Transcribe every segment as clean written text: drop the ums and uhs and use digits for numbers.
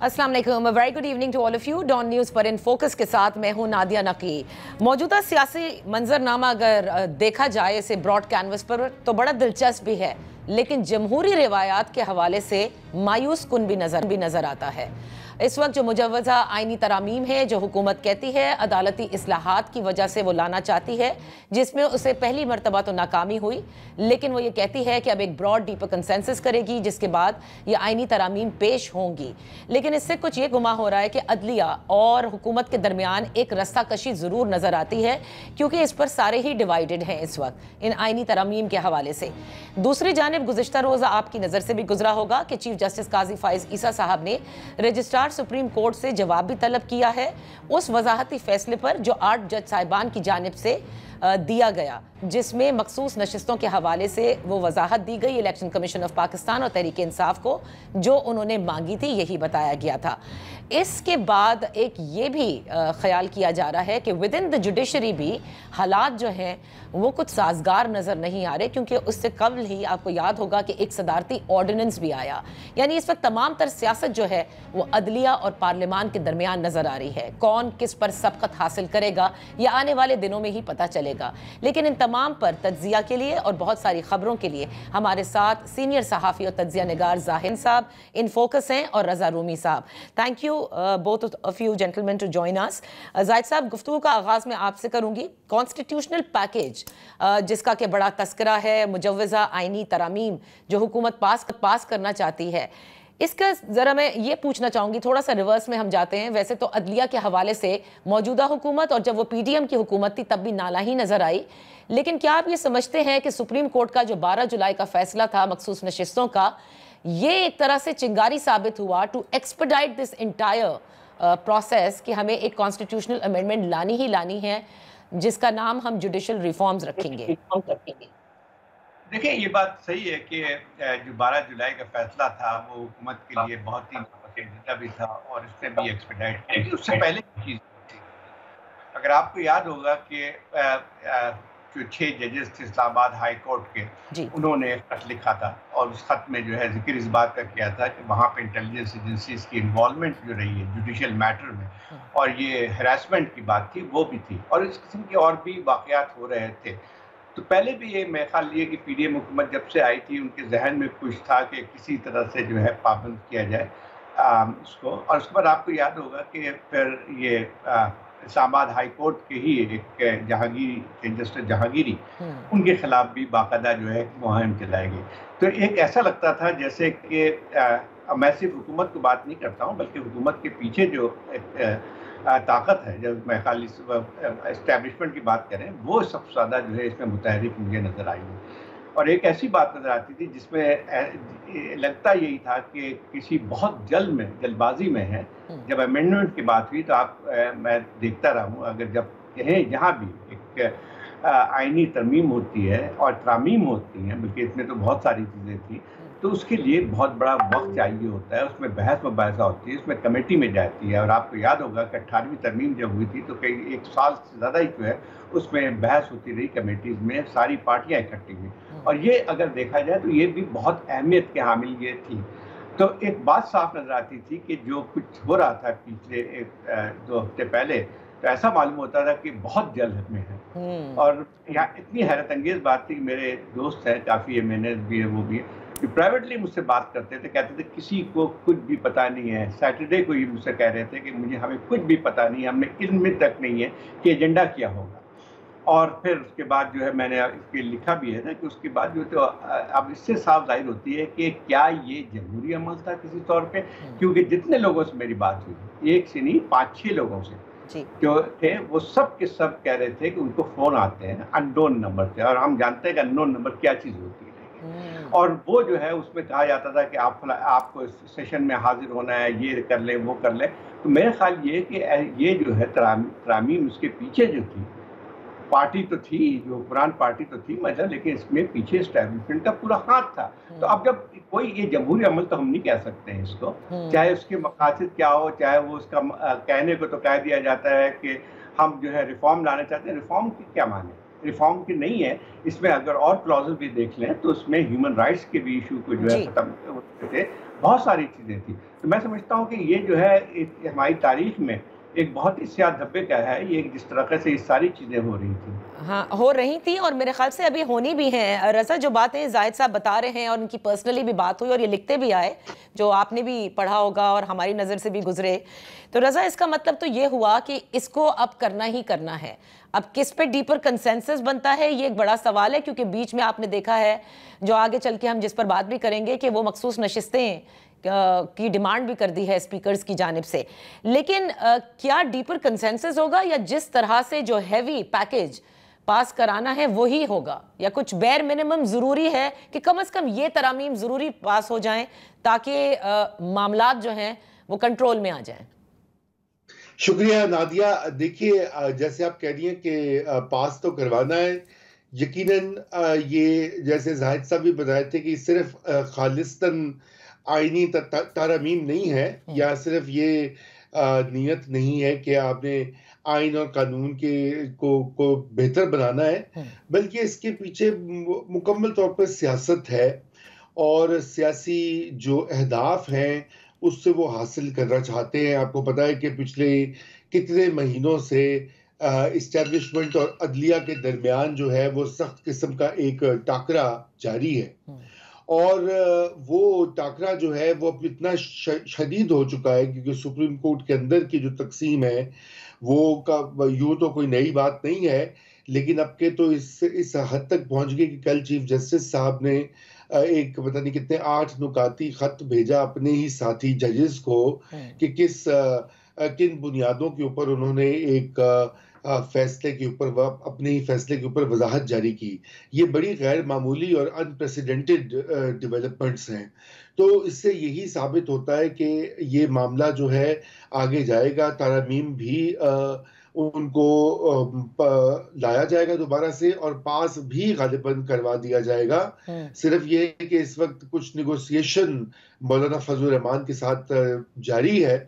अस्सलाम वालेकुम, very good evening to all of you. Dawn News पर इन फोकस के साथ मैं हूं नादिया नकी। मौजूदा सियासी मंजरनामा अगर देखा जाए इसे ब्रॉड कैनवस पर तो बड़ा दिलचस्प भी है, लेकिन जमहूरी रिवायात के हवाले से मायूस कुन भी नज़र आता है। इस वक्त जो मुजव्वज़ा आइनी तरामीम है, जो हुकूमत कहती है अदालती इस्लाहात की वजह से वो लाना चाहती है, जिसमें उसे पहली मरतबा तो नाकामी हुई, लेकिन वो ये कहती है कि अब एक ब्रॉड डीपर कंसेंसस करेगी, जिसके बाद ये आइनी तरामीम पेश होंगी। लेकिन इससे कुछ ये गुमा हो रहा है कि अदलिया और हुकूमत के दरमियान एक रस्ता कशी ज़रूर नज़र आती है, क्योंकि इस पर सारे ही डिवाइडेड हैं इस वक्त इन आइनी तरामीम के हवाले से। दूसरी जानिब गुज़िश्ता रोज़ आपकी नज़र से भी गुजरा होगा कि चीफ जस्टिस काजी फाइज ईसा साहब ने रजिस्ट्रार सुप्रीम कोर्ट से जवाब भी तलब किया है उस वजाहती फैसले पर जो 8 जज साहिबान की जानिब से दिया गया, जिसमें मखसूस नशिस्तों के हवाले से वो वजाहत दी गई इलेक्शन कमीशन ऑफ पाकिस्तान और तहरीक इंसाफ को, जो उन्होंने मांगी थी, यही बताया गया था। इसके बाद एक ये भी ख्याल किया जा रहा है कि विद इन द जुडिशरी भी हालात जो हैं वो कुछ साजगार नज़र नहीं आ रहे, क्योंकि उससे कबल ही आपको याद होगा कि एक सदारती ऑर्डिनेंस भी आया। यानी इस वक्त तमाम तर सियासत जो है वो अदलिया और पार्लियामान के दरमियान नज़र आ रही है। कौन किस पर सबकत हासिल करेगा यह आने वाले दिनों में ही पता चलेगा। लेकिन इन तमाम पर तज्जिया के लिए और बहुत सारी खबरों के लिए हमारे साथ सीनियर सहाफ़ी और तज्जिया निगार जाहिर साहब इन फोकस हैं और रज़ा रूमी साहब। Thank you both of you gentleman to join us. Zahid साहब, गुफ्तगू का आगाज़ मैं आपसे करूँगी। कॉन्स्टिट्यूशनल पैकेज जिसका कि बड़ा तस्करा है, मुजव्वज़ा आइनी तरामीम जो हुकूमत पास करना चाहती है, इसका ज़रा मैं ये पूछना चाहूँगी, थोड़ा सा रिवर्स में हम जाते हैं। वैसे तो अदलिया के हवाले से मौजूदा हुकूमत और जब वो PDM की हुकूमत थी तब भी नाला ही नज़र आई, लेकिन क्या आप ये समझते हैं कि सुप्रीम कोर्ट का जो 12 जुलाई का फैसला था मखसूस नशिस्तों का, ये एक तरह से चिंगारी साबित हुआ to expedite this entire process कि हमें एक कॉन्स्टिट्यूशनल अमेंडमेंट लानी ही लानी है, जिसका नाम हम जुडिशल रिफॉर्म्स रखेंगे? देखिए, ये बात सही है कि जो 12 जुलाई का फैसला था वो हुकूमत के लिए बहुत ही नापसंदीदा भी था और इसने भी एक्सपेडाइट किया कि उससे पहले की चीज़ थी। अगर आपको याद होगा कि जो 6 जजेस थे इस्लामाबाद हाई कोर्ट के, उन्होंने खत लिखा था और उस खत में जो है जिक्र इस बात का किया था कि वहाँ पे इंटेलिजेंस एजेंसीज की इन्वॉल्वमेंट जो रही है जुडिशियल मैटर में, और ये हैरेसमेंट की बात थी, वो भी थी, और इस किस्म के और भी वाक़यात हो रहे थे। तो पहले भी ये मैं ख्याल ये कि PDM हुकूमत जब से आई थी उनके जहन में कुछ था कि किसी तरह से जो है पाबंद किया जाए उसको। और उसके बाद आपको याद होगा कि फिर ये इस्लामाबाद हाई कोर्ट के ही एक जहांगीरी जस्टिस जहांगीरी, उनके खिलाफ भी बाकायदा जो है मुहिम चलाई गई। तो एक ऐसा लगता था जैसे कि मैं सिर्फ हुकूमत की बात नहीं करता हूँ, बल्कि हुकूमत के पीछे जो ताकत है, जब मैं खाली एस्टैब्लिशमेंट की बात करें, वो सबसे ज़्यादा जो है इसमें मुतहरिक मुझे नज़र आई है। और एक ऐसी बात नज़र आती थी जिसमें लगता यही था कि किसी बहुत जल्दबाजी में है। जब अमेंडमेंट की बात हुई तो मैं देखता रहा हूँ, अगर जब कहीं जहाँ भी एक आइनी तरमीम होती है और तरामीम होती हैं, बल्कि इसमें तो बहुत सारी चीज़ें थी, तो उसके लिए बहुत बड़ा वक्त चाहिए होता है, उसमें बहस मुबाहिसा होती है, उसमें कमेटी में जाती है। और आपको याद होगा कि 18वीं तरमीम जब हुई थी तो कई 1 साल से ज़्यादा ही जो है उसमें बहस होती रही कमेटीज़ में, सारी पार्टियाँ इकट्ठी हुई, और ये अगर देखा जाए तो ये भी बहुत अहमियत के हामिल ये थी। तो एक बात साफ नज़र आती थी कि जो कुछ हो रहा था पिछले 2 हफ्ते पहले, तो ऐसा मालूम होता था कि बहुत जल्द में है। और यहाँ इतनी हैरत अंगेज़ बात थी कि मेरे दोस्त हैं काफ़ी, MNS भी है, वो भी कि प्राइवेटली मुझसे बात करते थे, कहते थे किसी को कुछ भी पता नहीं है। सैटरडे को ही मुझसे कह रहे थे कि हमें कुछ भी पता नहीं है, हमें इल्म तक नहीं है कि एजेंडा क्या होगा। और फिर उसके बाद जो है मैंने इसके लिखा भी है ना कि उसके बाद जो तो अब इससे साफ जाहिर होती है कि क्या ये जमहूरी अमल था किसी तौर पे, क्योंकि जितने लोगों से मेरी बात हुई, एक से नहीं 5-6 लोगों से जो थे, वो सब के सब कह रहे थे कि उनको फ़ोन आते हैं अननोन नंबर से, और हम जानते हैं कि अननोन नंबर क्या चीज़ होती है। और वो जो है उसमें कहा जाता था कि आपको सेशन में हाजिर होना है, ये कर लें वो कर लें। तो मेरा ख्याल ये कि ये जो है तरामीम उसके पीछे जो थी, पार्टी तो थी, जो हुक्मरान पार्टी तो थी मतलब, लेकिन इसमें पीछे एस्टैब्लिशमेंट का पूरा हाथ था। तो अब जब कोई ये जमहूरी अमल तो हम नहीं कह सकते हैं इसको, चाहे उसके मकासद क्या हो, चाहे वो उसका कहने को तो कह दिया जाता है कि हम जो है रिफॉर्म लाना चाहते हैं। रिफॉर्म की क्या माने, रिफॉर्म की नहीं है। इसमें अगर और क्लॉजेस भी देख लें तो उसमें ह्यूमन राइट्स के भी इशू को जो है खत्म होते थे, बहुत सारी चीज़ें थी। तो मैं समझता हूँ कि ये जो है हमारी तारीख में एक बहुत ही स्याह धब्बे का है, ये जिस तरीके से ये सारी चीज़ें हो रही थी। हाँ, हो रही थी और मेरे ख्याल से अभी होनी भी हैं। रज़ा, जो बातें ज़ाहिद साहब बता रहे हैं और उनकी पर्सनली भी बात हुई और ये लिखते भी आए, जो आपने भी पढ़ा होगा और हमारी नज़र से भी गुजरे, तो रज़ा इसका मतलब तो ये हुआ कि इसको अब करना ही करना है। अब किस पे डीपर कंसेंसस बनता है, ये एक बड़ा सवाल है, क्योंकि बीच में आपने देखा है, जो आगे चल के हम जिस पर बात भी करेंगे, कि वो मखसूस नशिस्तें की डिमांड भी कर दी है स्पीकर्स की जानिब से। लेकिन क्या डीपर कंसेंसस होगा, या जिस तरह से जो हैवी पैकेज पास कराना है वही होगा, या कुछ बैर मिनिमम ज़रूरी है कि कम से कम ये तरामीम ज़रूरी पास हो जाएं ताकि मामलात जो हैं वो कंट्रोल में आ जाएं? शुक्रिया नादिया। देखिए, जैसे आप कह रही हैं कि पास तो करवाना है, यकीनन ये जैसे जाहिद साहब भी बताए थे कि सिर्फ खालिस्तन आईनी तारामीम नहीं है, या सिर्फ ये नीयत नहीं है कि आपने आइन और कानून को बेहतर बनाना है, बल्कि इसके पीछे मुकम्मल तौर पर सियासत है, और सियासी जो अहदाफ हैं उससे वो हासिल करना चाहते हैं। आपको पता है कि पिछले कितने महीनों से इस्टेब्लिशमेंट और अदलिया के दरमियान जो है वो सख्त किस्म का एक टाकरा जारी है, और वो टाकरा जो है वो अब इतना शदीद हो चुका है, क्योंकि सुप्रीम कोर्ट के अंदर की जो तकसीम है वो यूँ तो कोई नई बात नहीं है, लेकिन अब के तो इस हद तक पहुंच गई कि कल चीफ जस्टिस साहब ने एक पता नहीं कितने 8 नुकाती खत भेजा अपने ही साथी जजेस को कि किन बुनियादों के ऊपर उन्होंने एक फैसले के ऊपर अपने ही फैसले के ऊपर वजाहत जारी की। ये बड़ी गैर मामूली और अनप्रेसिडेंटेड डेवलपमेंट्स हैं। तो इससे यही साबित होता है कि ये मामला जो है आगे जाएगा, तारामीम भी उनको लाया जाएगा दोबारा से, और पास भी गालिबन करवा दिया जाएगा। सिर्फ ये है कि इस वक्त कुछ निगोसिएशन मौलाना फजल रहमान के साथ जारी है,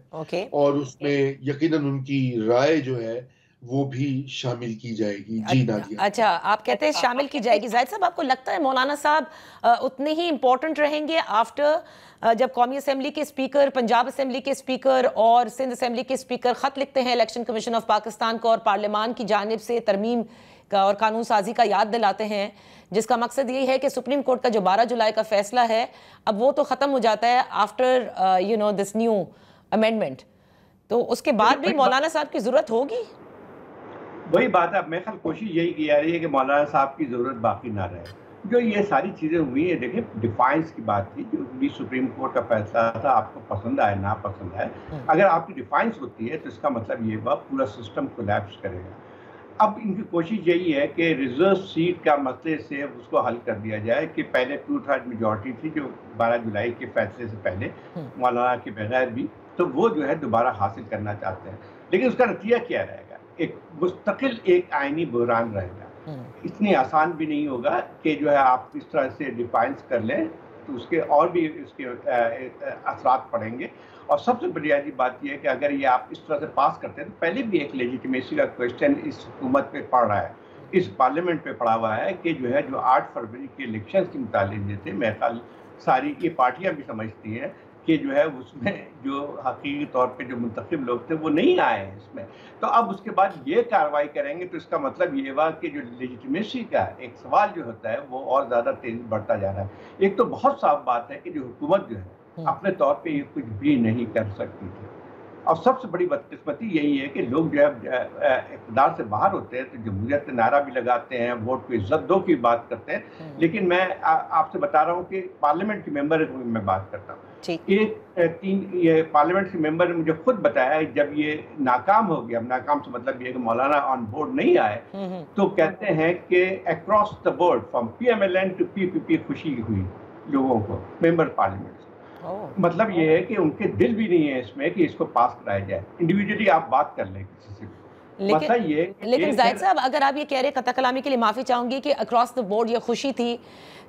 और उसमें यकीनन उनकी राय जो है वो भी शामिल की जाएगी। जी नादिया। अच्छा, आप कहते हैं शामिल की जाएगी। जाहिद साहब, आपको लगता है मौलाना साहब उतने ही इम्पोर्टेंट रहेंगे आफ्टर जब कौमी असेंबली के स्पीकर, पंजाब असेंबली के स्पीकर और सिंध असेंबली के स्पीकर खत लिखते हैं इलेक्शन कमीशन ऑफ पाकिस्तान को और पार्लियामान की जानिब से तरमीम का और कानून साजी का याद दिलाते हैं, जिसका मकसद यही है कि सुप्रीम कोर्ट का जो 12 जुलाई का फैसला है अब वो तो ख़त्म हो जाता है आफ्टर दिस न्यू अमेंडमेंट, तो उसके बाद भी मौलाना साहब की ज़रूरत होगी? वही बात है। मेरे ख्याल कोशिश यही की जा रही है कि मौलाना साहब की ज़रूरत बाकी ना रहे। जो ये सारी चीज़ें हुई हैं, देखिए डिफाइंस की बात थी, जो भी सुप्रीम कोर्ट का फैसला था, आपको पसंद आए ना पसंद आए, अगर आपकी डिफाइंस होती है तो इसका मतलब ये हुआ पूरा सिस्टम कोलैप्स करेगा। अब इनकी कोशिश यही है कि रिजर्व सीट का मसले से उसको हल कर दिया जाए, कि पहले 2/3 मेजॉरिटी थी जो 12 जुलाई के फैसले से पहले मौलाना के बगैर भी, तो वो जो है दोबारा हासिल करना चाहते हैं। लेकिन उसका नतीजा क्या रहेगा? एक मुस्तकिल एक आईनी बहरान रहेगा। इतनी आसान भी नहीं होगा कि जो है आप इस तरह से डिफाइंस कर लें, तो उसके और भी इसके असरात पड़ेंगे। और सबसे बुनियादी बात यह है कि अगर ये आप इस तरह से पास करते हैं, तो पहले भी एक लेजिटिमेसी का क्वेश्चन इस हुकूमत पे पड़ रहा है, इस पार्लियामेंट पे पड़ा हुआ है, कि जो है जो 8 फरवरी के इलेक्शन के मुतालिक जो थे, मेरे ख्याल सारी ये पार्टियां भी समझती हैं कि जो है उसमें जो हकीकी तौर पे जो मुंतखब लोग थे वो नहीं आए हैं इसमें। तो अब उसके बाद ये कार्रवाई करेंगे, तो इसका मतलब ये हुआ कि जो लेजिटिमेसी का एक सवाल जो होता है वो और ज़्यादा तेज बढ़ता जा रहा है। एक तो बहुत साफ बात है कि जो हुकूमत जो है अपने तौर पे ये कुछ भी नहीं कर सकती थी, और सबसे बड़ी बदकिस्मती यही है कि लोग जो है इक़्तिदार से बाहर होते हैं तो जमहूरियत का नारा भी लगाते हैं, वोट को इज्जत दो की बात करते हैं, लेकिन मैं आपसे बता रहा हूँ कि पार्लियामेंट के मेंबर की मैं बात करता हूँ। ये पार्लियामेंट के मेंबर ने मुझे खुद बताया, जब ये नाकाम हो गया, नाकाम से मतलब ये कि मौलाना ऑन बोर्ड नहीं आए, तो कहते हैं कि across the board from PMLN to PPP खुशी हुई लोगों को, मेंबर पार्लियामेंट। मतलब ये है कि उनके दिल भी नहीं है इसमें कि इसको पास कराया जाए। इंडिविजुअली आप बात कर लें किसी से। लेकिन जाहिद साहब, अगर आप ये कह रहे, कता कलामी के लिए माफ़ी चाहूँगी, कि अक्रॉस द बोर्ड ये खुशी थी,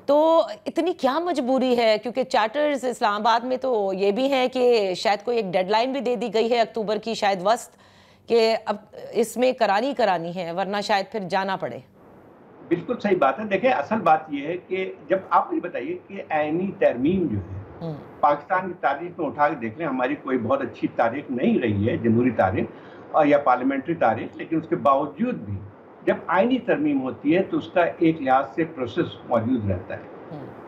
तो इतनी क्या मजबूरी है? क्योंकि चार्टर्स इस्लामाबाद में तो ये भी है कि शायद कोई एक डेडलाइन भी दे दी गई है अक्टूबर की, शायद वस्त, कि अब इसमें करानी है, वरना शायद फिर जाना पड़े। बिल्कुल सही बात है। देखिए, असल बात यह है कि जब आप ये बताइए कि आईनी तरमीम जो है पाकिस्तान की तारीख में उठा के देख लें, हमारी कोई बहुत अच्छी तारीख नहीं रही है, जमहूरी तारीख और या पार्लियामेंट्री तारीख, लेकिन उसके बावजूद भी जब आईनी तरमीम होती है तो उसका एक लिहाज से प्रोसेस मौजूद रहता है।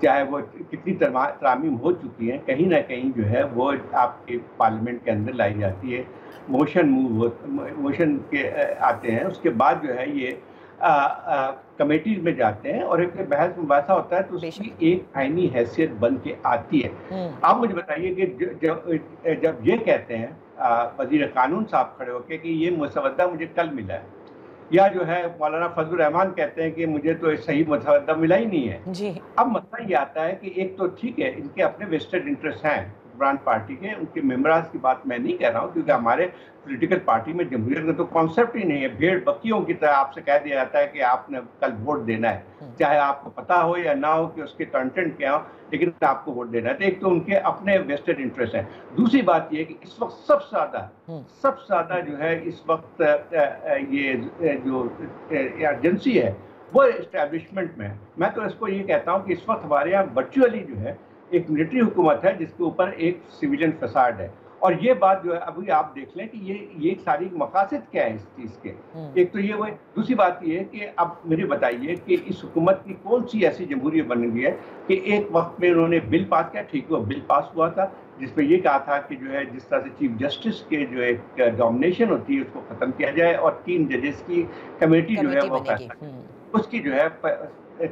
चाहे वो कितनी तरामीम हो चुकी है, कहीं ना कहीं जो है वो आपके पार्लियामेंट के अंदर लाई जाती है, मोशन के आते हैं, उसके बाद जो है ये कमेटीज में जाते हैं और एक बहस मुबासा होता है तो उसकी एक आईनी हैसियत बन के आती है। आप मुझे बताइए कि जब ये कहते हैं वजीर कानून साहब खड़े होकर कि ये मुसवदा मुझे कल मिला है, या जो है मौलाना फजलुर रहमान कहते हैं कि मुझे तो सही मुसवदा मिला ही नहीं है जी। अब मसला ये आता है कि एक तो ठीक है, इनके अपने वेस्टेड इंटरेस्ट हैं हुक्मरान पार्टी के, उनके मेंबर्स की बात मैं नहीं कह रहा हूँ, क्योंकि हमारे पॉलिटिकल पार्टी में जमहूरियत का तो कॉन्सेप्ट ही नहीं है। भेड़ बकरियों की तरह आपसे कह दिया जाता है कि आपने कल वोट देना है, चाहे आपको पता हो या ना हो कि उसके कंटेंट क्या हो, लेकिन आपको वोट देना है। तो एक तो उनके अपने वेस्टेड इंटरेस्ट है। दूसरी बात यह है कि इस वक्त सबसे ज्यादा जो है इस वक्त ये जो एजेंसी है वो एस्टेब्लिशमेंट में है। मैं तो इसको ये कहता हूँ कि इस वक्त हमारे यहाँ वर्चुअली जो है एक मिलिट्री हुकूमत है जिसके ऊपर एक सिविलियन फसाड है। और ये बात जो है अभी आप देख लें कि ये सारी मकासद क्या है इस चीज़ के। एक तो ये वो, दूसरी बात ये है कि अब मुझे बताइए कि इस हुकूमत की कौन सी ऐसी जमहूरियत बन गई है कि एक वक्त में उन्होंने बिल पास किया, ठीक है बिल पास हुआ था जिसमें ये कहा था कि जो है जिस तरह से चीफ जस्टिस के जो एक डोमिनेशन होती है उसको ख़त्म किया जाए और 3 जजेस की कमेटी जो है वो फैसला, उसकी जो है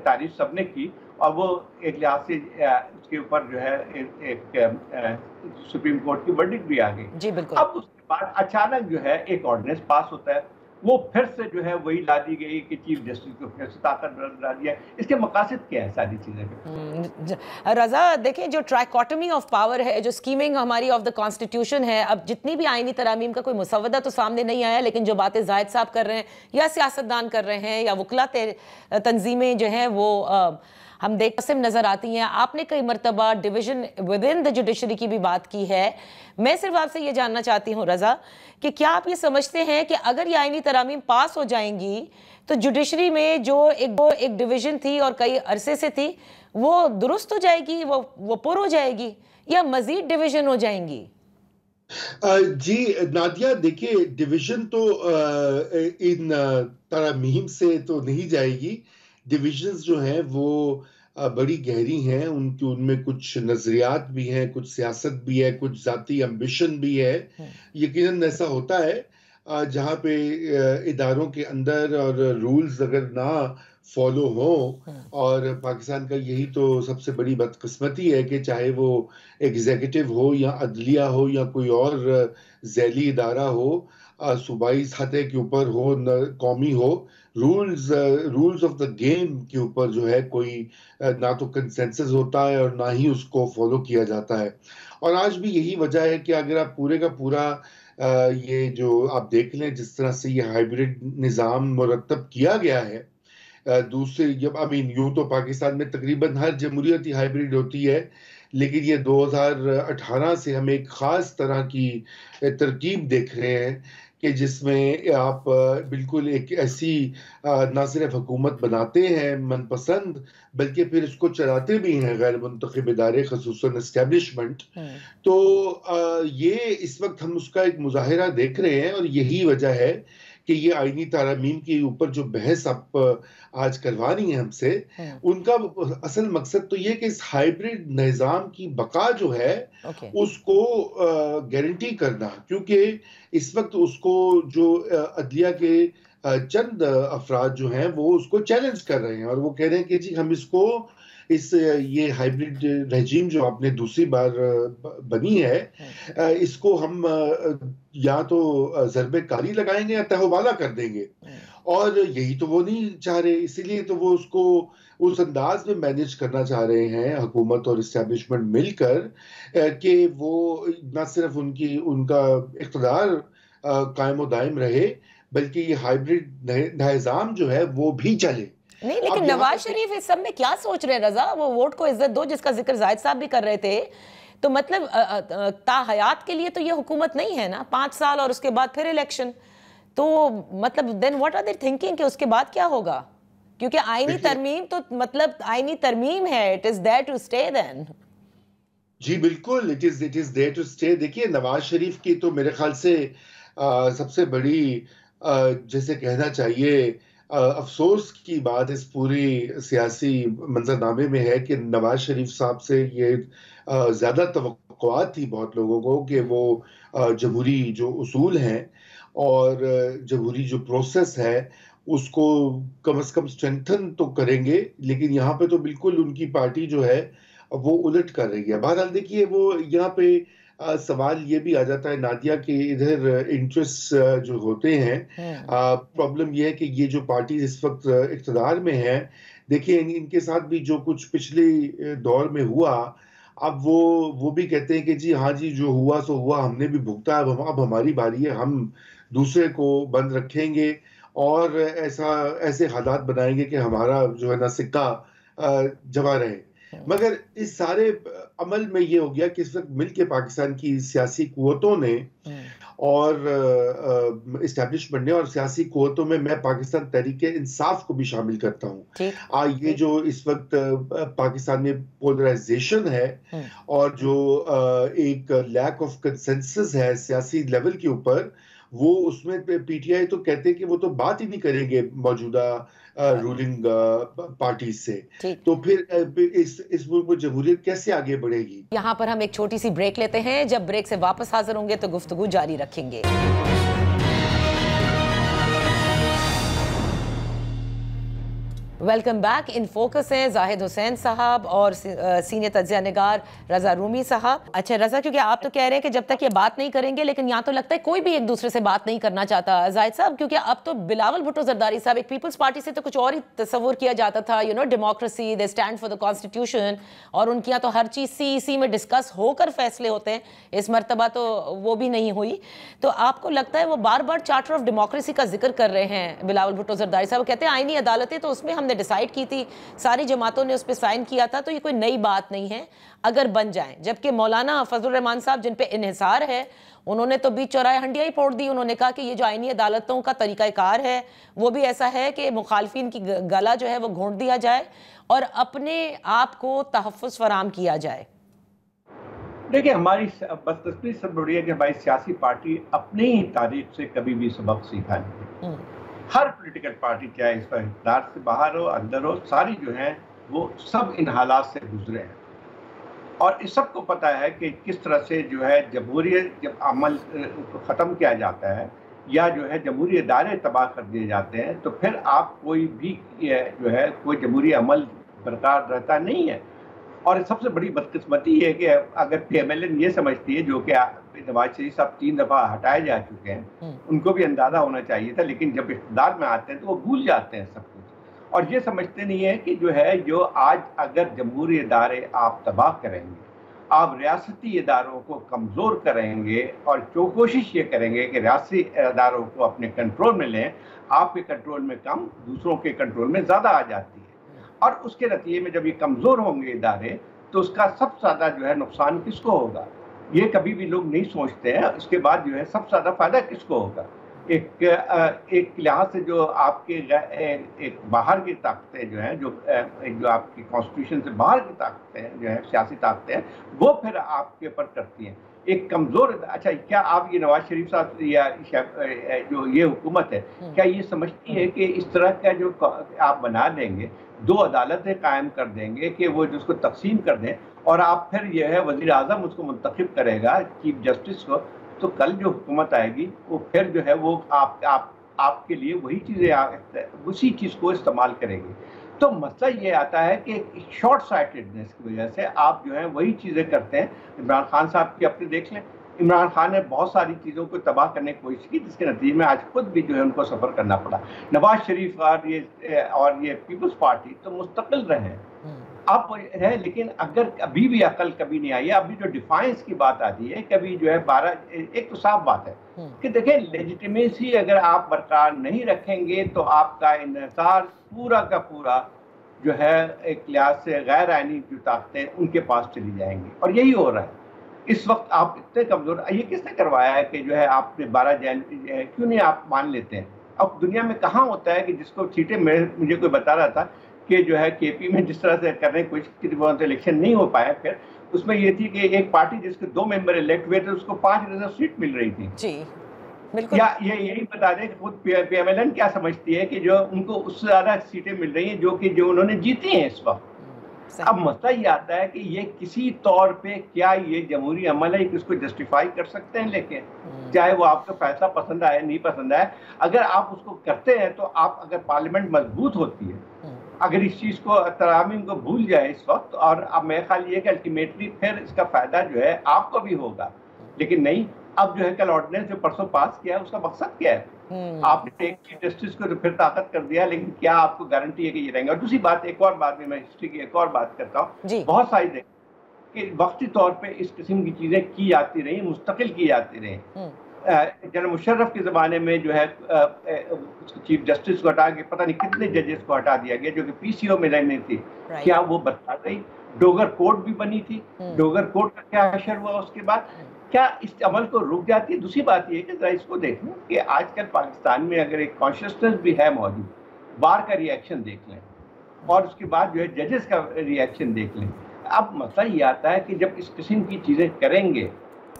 तारीफ सबने की और वो एक लिहाज से उसके ऊपर जो है एक सुप्रीम कोर्ट की वर्डिक्ट भी आ गई जी। बिल्कुल। अब उसके बाद अचानक जो है एक ऑर्डिनेंस पास होता है, वो फिर से जो है वही ला दी गई कि चीफ जस्टिस को फिर से ताकत ला दिया। इसके मकासद क्या है सारी चीजें? रजा देखें, जो ट्राइकोटमी ऑफ पावर है, जो स्कीमिंग हमारी ऑफ द कॉन्स्टिट्यूशन है, अब जितनी भी आईनी तरामीम का कोई मुसवदा तो सामने नहीं आया, लेकिन जो बातें जाहिद साहब कर रहे हैं या सियासतदान कर रहे हैं या वकला तंजीमें जो हैं वो हम देखते नजर आती हैं। आपने कई मरतबा division with in the judiciary की भी बात की है। मैं सिर्फ आपसे ये जानना चाहती हूँ रजा कि क्या आप ये समझते हैं कि अगर ये आईनी तरामीम पास हो जाएंगी तो जुडिशरी में जो एक डिवीजन थी और कई अरसे से थी वो दुरुस्त हो जाएगी, वो पुर हो जाएगी या मजीद डिवीजन हो जाएंगी? जी नादिया, देखिए डिवीजन तो इन तरामीम से तो नहीं जाएगी। डिविजन्स जो हैं वो बड़ी गहरी हैं, उनमें कुछ नजरियात भी हैं, कुछ सियासत भी है, कुछ जाती एम्बिशन भी है। यकीनन ऐसा होता है जहाँ पे इदारों के अंदर और रूल्स अगर ना फॉलो हो, और पाकिस्तान का यही तो सबसे बड़ी बदकिस्मती है कि चाहे वो एग्जीक्यूटिव हो या अदलिया हो या कोई और ज़ैली इदारा हो, सूबाई सतह के ऊपर हो न कौमी हो, रूल्स ऑफ द गेम के ऊपर जो है कोई ना तो कंसेंसस होता है और ना ही उसको फॉलो किया जाता है। और आज भी यही वजह है कि अगर आप पूरे का पूरा ये जो आप देख लें जिस तरह से ये हाइब्रिड निज़ाम मुरतब किया गया है, दूसरे जब यूं तो पाकिस्तान में तकरीबन हर जमहूरियत ही हाइब्रिड होती है, लेकिन ये 2018 से हम एक ख़ास तरह की तरकीब देख रहे हैं कि जिसमें आप बिल्कुल एक ऐसी ना सिर्फ हुकूमत बनाते हैं मनपसंद, बल्कि फिर इसको चलाते भी हैं गैर मुंतखब इदारे, ख़ुसूसन एस्टेब्लिशमेंट। तो ये इस वक्त हम उसका एक मुजाहिरा देख रहे हैं और यही वजह है कि ये आईनी तारामीम के ऊपर जो बहस आप आज करवा रही हैं हमसे, उनका असल मकसद तो ये कि इस हाइब्रिड निज़ाम की बका जो है उसको गारंटी करना, क्योंकि इस वक्त उसको जो अदलिया के चंद अफराद जो हैं वो उसको चैलेंज कर रहे हैं और वो कह रहे हैं कि जी हम ये हाइब्रिड रजीम जो आपने दूसरी बार बनी है, इसको हम या तो ज़रबे कारी लगाएंगे या तहवाला कर देंगे, और यही तो वो नहीं चाह रहे। इसीलिए तो वो उसको उस अंदाज में मैनेज करना चाह रहे हैं हुकूमत और इस्टेब्लिशमेंट मिलकर कि वो न सिर्फ उनका इक़्तिदार कायम दायम रहे, बल्कि ये हाइब्रिड निज़ाम जो है वो भी चले। नहीं, लेकिन नवाज शरीफ इस सब में क्या सोच रहे हैं रजा? वो वोट को इज्जत दो जिसका जिक्र जाहिद साहब भी कर रहे थे, तो मतलब ताहयात के लिए तो ये हुकूमत नहीं है ना, 5 साल और उसके बाद फिर इलेक्शन, तो मतलब then what are they thinking कि उसके बाद क्या होगा? क्योंकि आईनी तरमीम तो मतलब आईनी तरमीम है, it is there to stay then. जी बिल्कुल, it is there to stay. देखिए नवाज शरीफ की तो मेरे ख्याल से सबसे बड़ी जैसे कहना चाहिए अफसोस की बात इस पूरी सियासी मंजरनामे में है कि नवाज शरीफ साहब से ये ज्यादा तवक्कुआत थी बहुत लोगों को कि वो जमहूरी जो उसूल हैं और जमहूरी जो प्रोसेस है उसको कम से कम स्ट्रेंथन तो करेंगे, लेकिन यहाँ पे तो बिल्कुल उनकी पार्टी जो है वो उलट कर रही है। बहरहाल देखिए वो यहाँ पे सवाल ये भी आ जाता है नादिया के इधर इंटरेस्ट जो होते हैं। प्रॉब्लम ये है कि ये जो पार्टी इस वक्त इख्तिदार में है, देखिए इनके साथ भी जो कुछ पिछले दौर में हुआ, अब वो भी कहते हैं कि जी हाँ जी जो हुआ सो हुआ, हमने भी भुगता, अब हमारी बारी है, हम दूसरे को बंद रखेंगे और ऐसे हालात बनाएंगे कि हमारा जो है ना सिक्का जमा रहे। मगर इस सारे अमल में ये हो गया कि इस वक्त मिलके पाकिस्तान की सियासी कुव्वतों ने और इस्टेब्लिशमेंट ने, और सियासी कुव्वतों में मैं पाकिस्तान तहरीक इंसाफ को भी शामिल करता हूँ, ये जो इस वक्त पाकिस्तान में पोलराइजेशन है और जो एक लैक ऑफ कंसेंसस है सियासी लेवल के ऊपर, वो उसमें पीटीआई तो कहते हैं कि वो तो बात ही नहीं करेंगे मौजूदा रूलिंग पार्टी से, तो फिर इस मुल्क में जमहूरियत कैसे आगे बढ़ेगी। यहाँ पर हम एक छोटी सी ब्रेक लेते हैं, जब ब्रेक से वापस हाजिर होंगे तो गुफ्तगू जारी रखेंगे। Welcome back. इन फोकस हैं जाहिद हुसैन साहब और सीनियर तज्ज़िया निगार रज़ा रूमी साहब। अच्छा रज़ा, क्योंकि आप तो कह रहे हैं कि जब तक ये बात नहीं करेंगे, लेकिन यहाँ तो लगता है कोई भी एक दूसरे से बात नहीं करना चाहता जाहिद साहब, क्योंकि अब तो बिलावल भुट्टो जरदारी साहब, एक पीपल्स पार्टी से तो कुछ और ही तस्वुर किया जाता था, you know democracy, they stand for the constitution, और उनके यहाँ तो हर चीज़ CEC में डिस्कस होकर फैसले होते हैं। इस मरतबा तो वो भी नहीं हुई। तो आपको लगता है वो बार बार चार्टर ऑफ डेमोक्रेसी का जिक्र कर रहे हैं बिलावल भुट्टो जरदारी साहब, कहते हैं आईनी अदालतें तो उसमें हमने डिसाइड की थी, सारी जमातों ने उस पर साइन किया था, तो ये कोई नई बात नहीं है अगर बन जाए। जबकि मौलाना फजलुर रहमान साहब, जिन पे इन्हिसार है, उन्होंने तो बीच चौराहे हंडिया ही फोड़ दी। उन्होंने कहा कि ये जो आईनी अदालतों का तरीकाकार है वो भी ऐसा है कि मुखालफिन की गला जो है वो घोंट दिया जाए और अपने आप को तहफ़्फ़ुज़ फराम किया जाए। देखिए हमारी बदकिस्मती सब बड़ी है कि हमारी सियासी पार्टी अपनी ही तारीख से कभी भी सबक सीखा नहीं। हर पॉलिटिकल पार्टी चाहे इस पर इक़्तिदार से बाहर हो अंदर हो, सारी जो है वो सब इन हालात से गुजरे हैं और इस सब को पता है कि किस तरह से जो है जमहूरियत जब अमल ख़त्म किया जाता है या जो है जमहूरी इदारे तबाह कर दिए जाते हैं तो फिर आप कोई भी जो है कोई जमहूरी अमल बरकरार रहता नहीं है। और सबसे बड़ी बदकिस्मती है कि अगर PMLN ये समझती है, जो कि नवाज शरीफ साहब 3 दफ़ा हटाए जा चुके हैं, उनको भी अंदाज़ा होना चाहिए था, लेकिन जब इक़्तिदार में आते हैं तो वो भूल जाते हैं सब कुछ और ये समझते नहीं है कि जो है जो आज अगर जमहूरी इदारे आप तबाह करेंगे, आप रियासती इदारों को कमज़ोर करेंगे और जो कोशिश ये करेंगे कि रियासती इदारों को अपने कंट्रोल में लें, आपके कंट्रोल में कम, दूसरों के कंट्रोल में ज़्यादा आ जाती है और उसके नतीजे में जब ये कमज़ोर होंगे इदारे तो उसका सबसे ज़्यादा जो है नुकसान किसको होगा, ये कभी भी लोग नहीं सोचते हैं। इसके बाद जो है सबसे ज़्यादा फ़ायदा किसको होगा। एक लिहाज से जो आपके एक बाहर की ताकतें जो हैं, जो आपकी कॉन्स्टिट्यूशन से बाहर की ताकतें जो है सियासी ताकतें हैं, वो फिर आपके ऊपर करती हैं। एक कमज़ोर, अच्छा क्या आप ये नवाज शरीफ साहब या जो ये हुकूमत है, क्या ये समझती है कि इस तरह का जो आप बना देंगे, 2 अदालतें कायम कर देंगे कि वो जिसको तकसीम कर दें और आप फिर यह है वज़ीर आज़म उसको मुंतखब करेगा चीफ जस्टिस को, तो कल जो हुकूमत आएगी वो फिर जो है वो आपके लिए वही चीज़ें उसी चीज़ को इस्तेमाल करेगी। तो मसला ये आता है कि शॉर्ट साइटेडनेस की वजह से आप जो है वही चीज़ें करते हैं। इमरान खान साहब की अपने देख लें, इमरान खान ने बहुत सारी चीज़ों को तबाह करने की कोशिश की जिसके नतीजे में आज खुद भी जो है उनको सफ़र करना पड़ा। नवाज शरीफ और ये पीपल्स पार्टी तो मुस्तकिल रहे हैं अब है, लेकिन अगर अभी भी अकल कभी नहीं आई है। अभी जो डिफाइंस की बात आती है कभी जो है 12, एक तो साफ बात है कि देखें लेजिटिमेसी अगर आप बरकरार नहीं रखेंगे तो आपका इन्हिसार पूरा का पूरा जो है एक लिहाज से गैर आईनी जो ताकतें उनके पास चली जाएंगी और यही हो रहा है इस वक्त। आप इतने कमजोर, ये किसने करवाया है कि जो है आपने 12 जनवरी क्यों नहीं आप मान लेते हैं। अब दुनिया में कहाँ होता है कि जिसको सीटें, मुझे कोई बता रहा था कि जो है KP में जिस तरह से करने की कोशिश की थी वो इलेक्शन नहीं हो पाया, फिर उसमें ये थी कि एक पार्टी जिसके 2 मेंबर इलेक्ट हुए थे उसको 5 रिजर्व सीट मिल रही थी जी बिल्कुल। या ये यही बता दें कि खुद पीएमएलएन क्या समझती है कि जो उनको उससे ज्यादा सीटें मिल रही हैं जो उन्होंने जीती हैं इस वक्त। अब मसला ये आता है कि ये किसी तौर पे क्या ये जमहूरी अमल है, इसको जस्टिफाई कर सकते हैं, लेकिन चाहे वो आपको फैसला पसंद आए नहीं पसंद आए, अगर आप उसको करते हैं तो आप, अगर पार्लियामेंट मजबूत होती है, अगर इस चीज को तरामीम को भूल जाए इस वक्त, और अब मेरा ख्याल ये कि अल्टीमेटली फिर इसका फायदा जो है आपको भी होगा, लेकिन नहीं। अब जो है कल ऑर्डिनेंस जो परसों पास किया है उसका मकसद क्या है? आपने एक चीफ जस्टिस को तो फिर ताकत कर दिया, लेकिन क्या आपको गारंटी है कि ये रहेंगे? और दूसरी बात, एक और बात में मैं हिस्ट्री की एक और बात करता हूँ, बहुत सारी कि वक्ती तौर पे इस किस्म की चीजें की जाती रही, मुस्तकिल की जाती रही। जनरल मुशर्रफ के ज़माने में जो है चीफ जस्टिस को हटा के पता नहीं कितने जजेस को हटा दिया गया जो कि पीसीओ में रहने थे। क्या वो बता गई? डोगर कोर्ट भी बनी थी, डोगर कोर्ट का क्या असर हुआ उसके बाद? क्या इस अमल को रुक जाती है? दूसरी बात ये कि जरा इसको देख लें कि आजकल पाकिस्तान में अगर एक कॉन्शियसनेस भी है मौजूद, बार का रिएक्शन देख लें और उसके बाद जो है जजेस का रिएक्शन देख लें। अब मसला ये आता है कि जब इस किस्म की चीजें करेंगे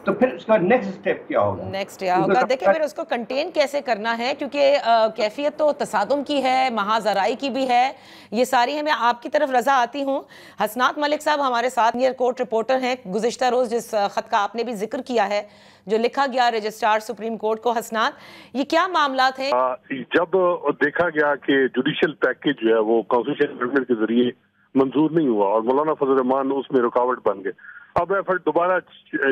तो फिर उसका नेक्स्ट स्टेप क्या होगा? नेक्स्ट क्या होगा? देखिए फिर उसको कंटेन कैसे करना है, क्योंकि कैफियत तो तसादुम की है, महाजराई की भी है, ये सारी है। मैं आपकी तरफ रजा आती हूँ। हसनात मलिक साहब हमारे साथ नियर कोर्ट रिपोर्टर हैं। गुज़िश्ता रोज जिस खत का आपने भी जिक्र किया है जो लिखा गया रजिस्ट्रार सुप्रीम कोर्ट को, हसनात ये क्या मामलात हैं? जब देखा गया कि जुडिशियल पैकेज जो है वो कॉन्स्टिट्यूशन अमेंडमेंट के जरिए मंजूर नहीं हुआ और मौलाना फजल रहमान उसमें रुकावट बन गए, अब एफर्ट दोबारा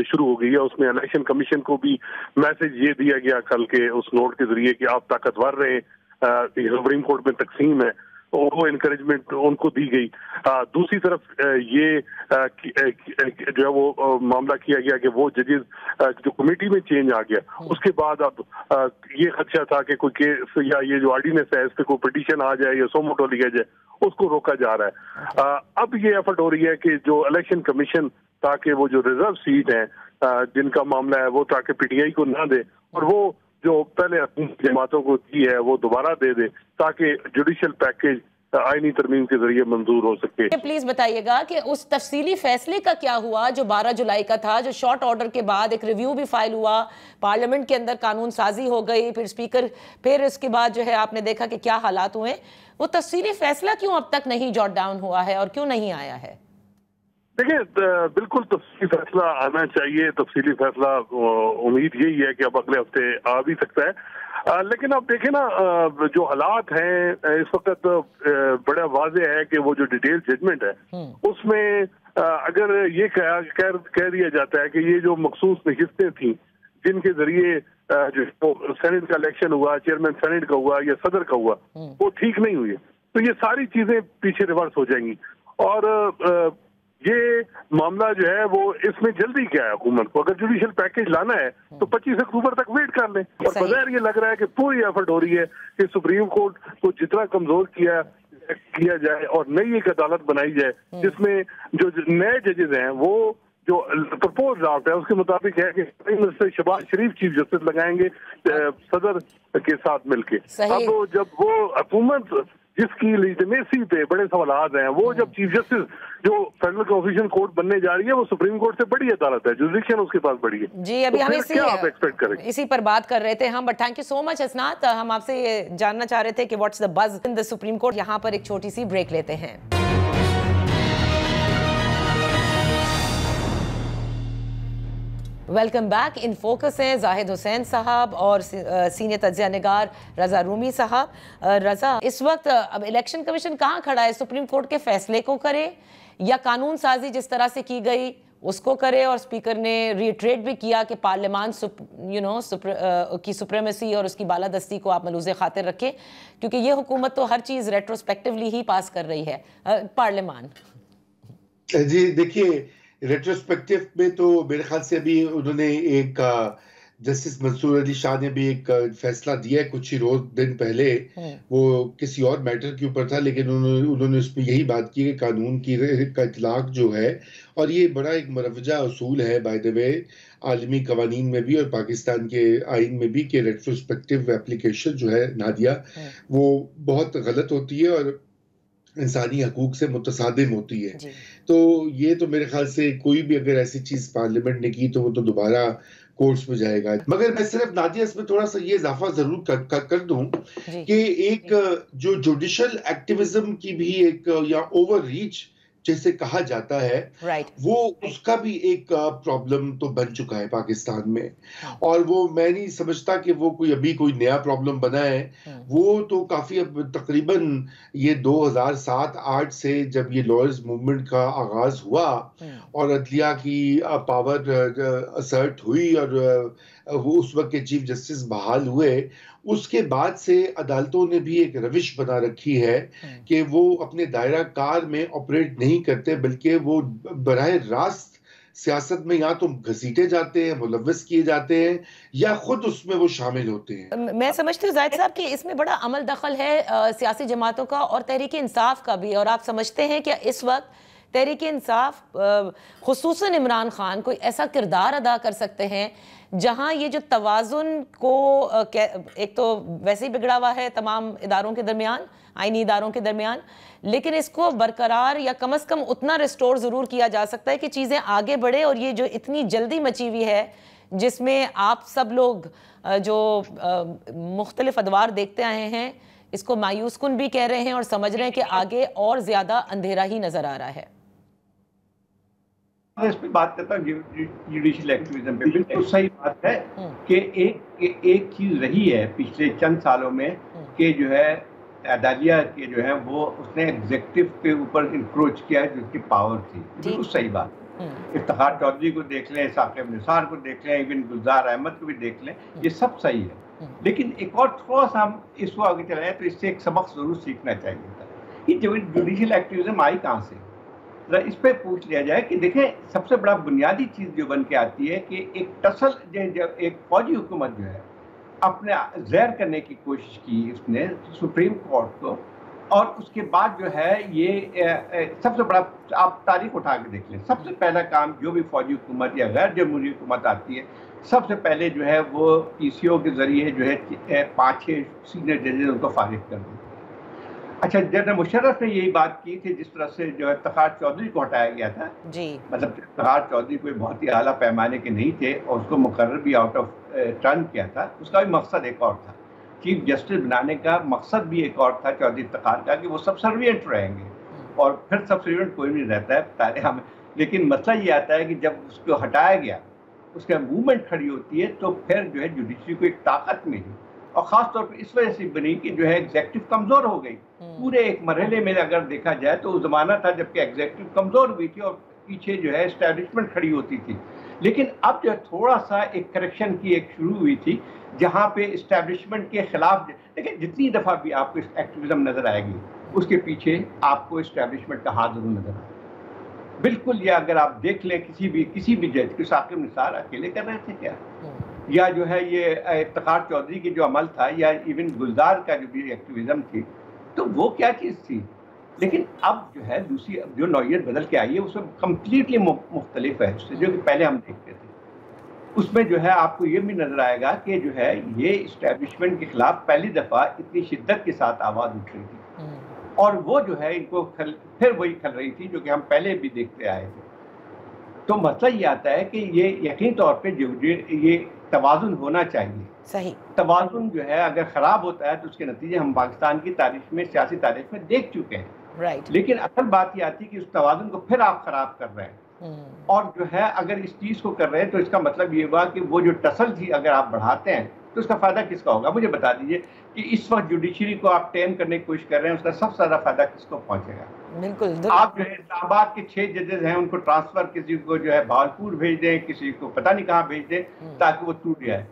शुरू हो गई है। उसमें इलेक्शन कमीशन को भी मैसेज ये दिया गया कल के उस नोट के जरिए कि आप ताकतवर रहे, सुप्रीम कोर्ट में तकसीम है, वो इनकरेजमेंट उनको दी गई। दूसरी तरफ ये जो है वो मामला किया गया कि वो जजेस जो कमेटी में चेंज आ गया, उसके बाद अब ये खदशा था कि कोई केस या ये जो ऑर्डिनेंस है इस पे कोई पिटीशन आ जाए या सोमोटो लिया जाए, उसको रोका जा रहा है। अब ये एफर्ट हो रही है कि जो इलेक्शन कमीशन ताकि वो जो रिजर्व सीट है जिनका मामला है वो ताकि पीटीआई को ना दे और वो जो पहले जमातों को दी है वो दोबारा दे दे ताकि जुडिशियल पैकेज आईनी तरमीम के जरिए मंजूर हो सके। प्लीज बताइएगा कि उस तफसीली फैसले का क्या हुआ जो 12 जुलाई का था, जो शॉर्ट ऑर्डर के बाद एक रिव्यू भी फाइल हुआ, पार्लियामेंट के अंदर कानून साजी हो गई, फिर स्पीकर, फिर उसके बाद जो है आपने देखा कि क्या हालात हुए, वो तफसीली फैसला क्यों अब तक नहीं जॉट डाउन हुआ है और क्यों नहीं आया है? देखिए बिल्कुल तफसीली फैसला आना चाहिए। तफसीली फैसला उम्मीद यही है कि अब अगले हफ्ते आ भी सकता है, लेकिन अब देखें ना जो हालात हैं इस वक्त बड़ा वाज़ेह है कि वो जो डिटेल जजमेंट है उसमें अगर ये कह दिया जाता है कि ये जो मखसूस नशिस्तें थी जिनके जरिए जो सेनेट का इलेक्शन हुआ, चेयरमैन सेनेट का हुआ या सदर का हुआ, वो ठीक नहीं हुई, तो ये सारी चीजें पीछे रिवर्स हो जाएंगी। और ये मामला जो है वो इसमें जल्दी क्या है हुकूमत को, अगर जुडिशियल पैकेज लाना है तो 25 अक्टूबर तक वेट कर लें। और बगैर ये लग रहा है कि पूरी एफर्ट हो रही है कि सुप्रीम कोर्ट को जितना कमजोर किया जाए और नई एक अदालत बनाई जाए जिसमें जो नए जजेस हैं वो जो प्रपोज ड्राफ्ट है उसके मुताबिक है कि प्राइम मिनिस्टर शहबाज शरीफ चीफ जस्टिस लगाएंगे सदर के साथ मिलके। अब जब वो हुकूमत जिसकी लीजिमेसी पे बड़े सवालात हैं, वो जब चीफ जस्टिस जो फेडरल कॉन्स्टिट्यूशन कोर्ट बनने जा रही है वो सुप्रीम कोर्ट से बड़ी अदालत है, जुरिडिक्शन उसके पास बड़ी है। जी अभी हम इसी पर बात कर रहे थे हम, but thank you so much Hasnat. हम आपसे ये जानना चाह रहे थे कि what's the buzz in the Supreme Court. यहाँ पर एक छोटी सी ब्रेक लेते हैं। Welcome back. इन फोकस हैं जाहिद हुसैन साहब और सीनियर तज्ज़िया निगार रज़ा रूमी साहब। रज़ा, इस वक्त अब इलेक्शन कमीशन कहाँ खड़ा है? सुप्रीम कोर्ट के फैसले को करे या कानून साजी जिस तरह से की गई उसको करे? और स्पीकर ने रिट्रेट भी किया कि पार्लियामान की सुप्रीमेसी और उसकी बालादस्ती को आप मलूज़े खातिर रखें, क्योंकि ये हुकूमत तो हर चीज़ रेट्रोस्पेक्टिवली ही पास कर रही है पार्लियामान। जी देखिए, रेट्रोस्पेक्टिव में तो मेरे ख्याल से अभी उन्होंने एक जस्टिस मंसूर अली शाह ने भी एक फैसला दिया है कुछ ही दिन पहले, वो किसी और मैटर के ऊपर था, लेकिन उन्होंने उसमें यही बात की कि कानून का इतलाक जो है, और ये बड़ा एक मरवजा असूल है बाय द वे आलमी कवानीन में भी और पाकिस्तान के आइन में भी, कि रेट्रोस्पेक्टिव एप्लीकेशन जो है नादिया वो बहुत गलत होती है। और इंसानी हकूक से मुतसादिम होती है। जी। तो ये तो मेरे ख्याल से कोई भी अगर ऐसी चीज पार्लियामेंट ने की तो वो तो दोबारा कोर्ट्स में जाएगा। मगर मैं सिर्फ नादिया इसमें थोड़ा सा ये इजाफा जरूर कर दूं जी। कि एक जो जुडिशल एक्टिविज्म की भी एक या ओवर रीच जैसे कहा जाता है, राइट। वो उसका भी एक प्रॉब्लम तो बन चुका है पाकिस्तान में। और वो मैं नहीं समझता कि वो कोई नया प्रॉब्लम बना है। वो तो काफी अब तकरीबन ये 2007-8 से जब ये लॉयर्स मूवमेंट का आगाज हुआ और अदलिया की पावर असर्ट हुई और वो उस वक्त के चीफ जस्टिस बहाल हुए, उसके बाद से अदालतों ने भी एक रविश बना रखी है कि वो अपने दायरा कार में ऑपरेट नहीं करते, बल्कि वो बराह रास्त सियासत में या तो घसीटे जाते हैं, मुलव्वस किए जाते हैं, या खुद उसमें वो शामिल होते हैं। मैं समझती हूँ जाहिद साहब कि इसमें बड़ा अमल दखल है सियासी जमातों का और तहरीक इंसाफ का भी। और आप समझते हैं कि इस वक्त तहरीक इंसाफ खुसूसन इमरान खान कोई ऐसा किरदार अदा कर सकते हैं जहां ये जो तवाज़ुन को एक तो वैसे ही बिगड़ा हुआ है तमाम इदारों के दरमियान, आईनी इदारों के दरमियान, लेकिन इसको बरकरार या कम अज़ कम उतना रिस्टोर ज़रूर किया जा सकता है कि चीज़ें आगे बढ़े। और ये जो इतनी जल्दी मची हुई है जिसमें आप सब लोग जो मुख्तलिफ अदवार देखते आए हैं, इसको मायूस कुन भी कह रहे हैं और समझ रहे हैं कि आगे और ज़्यादा अंधेरा ही नज़र आ रहा है। इस पे बात करता हूँ जुडिशियल एक्टिविज्म पे, बिल्कुल सही बात है कि एक चीज रही है पिछले चंद सालों में कि जो है अदालिया के जो है वो उसने एग्जेक्टिव के ऊपर इंक्रोच किया है, जो उसकी पावर थी। बिल्कुल सही बात। इफ्तिखार चौधरी को देख लें, साकिब निसार को देख लें, इवन गुलजार अहमद को भी देख लें, ये सब सही है। लेकिन एक और थोड़ा सा हम इसको आगे चलाएं तो इससे एक सबक जरूर सीखना चाहिए था। ये जुडिशियल एक्टिविज्म आई कहाँ से, इस पे पूछ लिया जाए कि देखें, सबसे बड़ा बुनियादी चीज जो बन के आती है कि एक टसल जब एक फौजी हुकूमत जो है अपने ज़ैर करने की कोशिश की इसने सुप्रीम कोर्ट को, और उसके बाद जो है ये सबसे बड़ा, आप तारीख उठा के देख लें, सबसे पहला काम जो भी फौजी हुकूमत या गैर जमहूरी हुकूमत आती है, सबसे पहले जो है वो पीसीओ के जरिए जो है 5-6 सीनियर जजेस उनको फारिग कर दें। अच्छा, जनरल मुशर्रफ ने यही बात की थी जिस तरह से जो है इफ्तिखार चौधरी को हटाया गया था जी। मतलब इफ्तिखार चौधरी कोई बहुत ही आला पैमाने के नहीं थे और उसको मुकर्रर भी आउट ऑफ टर्न किया था। उसका भी मकसद एक और था, चीफ जस्टिस बनाने का मकसद भी एक और था चौधरी इफ्तिखार का, कि वो सबसर्विएंट रहेंगे। और फिर सबसर्विएंट कोई भी रहता है तारे हमें, लेकिन मसला ये आता है कि जब उसको हटाया गया, उसका मूवमेंट खड़ी होती है, तो फिर जो है जुडिशरी को एक ताकत मिली, और ख़ास तौर पर इस वजह से बनी कि जो है एग्जेक्टिव कमज़ोर हो गई। पूरे एक मरहले में अगर देखा जाए तो उस ज़माना था जबकि एग्जेक्टिव कमज़ोर हुई थी और पीछे जो है एस्टैब्लिशमेंट खड़ी होती थी। लेकिन अब जो थोड़ा सा एक करेक्शन की एक शुरू हुई थी, जहाँ पे एस्टैब्लिशमेंट के खिलाफ, देखिए जितनी दफ़ा भी आपको एक्टिविज्म नज़र आएगी, उसके पीछे आपको एस्टैब्लिशमेंट का हाथ जरूर नज़र आएगा। बिल्कुल, या अगर आप देख लें किसी भी जज को, साकिब निसार अकेले कर रहे थे क्या, या जो है ये इफ्तिखार चौधरी की जो अमल था, या इवन गुलजार का जो भी एक्टिविज्म थी, तो वो क्या चीज़ थी। लेकिन अब जो है दूसरी जो नौइयत बदल के आई है उसमें कम्प्लीटली मुख्तलिफ है उससे जो कि पहले हम देखते थे। उसमें जो है आपको ये भी नज़र आएगा कि जो है ये इस्टेब्लिशमेंट के खिलाफ पहली दफ़ा इतनी शिद्दत के साथ आवाज़ उठ रही थी, और वो जो है इनको फिर वही खल रही थी जो कि हम पहले भी देखते आए थे। तो मसला ये आता है कि ये यकीन तौर पर ये तवाज़ुन होना चाहिए। सही तवाज़ुन जो है अगर ख़राब होता है तो उसके नतीजे हम पाकिस्तान की तारीख में, सियासी तारीख में देख चुके हैं। राइट। लेकिन असल बात ये आती है कि उस तवाज़ुन को फिर आप ख़राब कर रहे हैं, और जो है अगर इस चीज़ को कर रहे हैं तो इसका मतलब ये हुआ कि वो जो टसल थी अगर आप बढ़ाते हैं तो उसका फ़ायदा किसका होगा। मुझे बता दीजिए कि इस वक्त जुडिशरी को आप टेम करने की कोशिश कर रहे हैं, उसका सबसे ज़्यादा फ़ायदा किसको पहुँचेगा। बिल्कुल, आप जो है इस्लामाबाद के 6 जजेस हैं उनको ट्रांसफ़र, किसी को जो है भावलपुर भेज दें, किसी को पता नहीं कहाँ भेज दें, ताकि वो टूट जाए,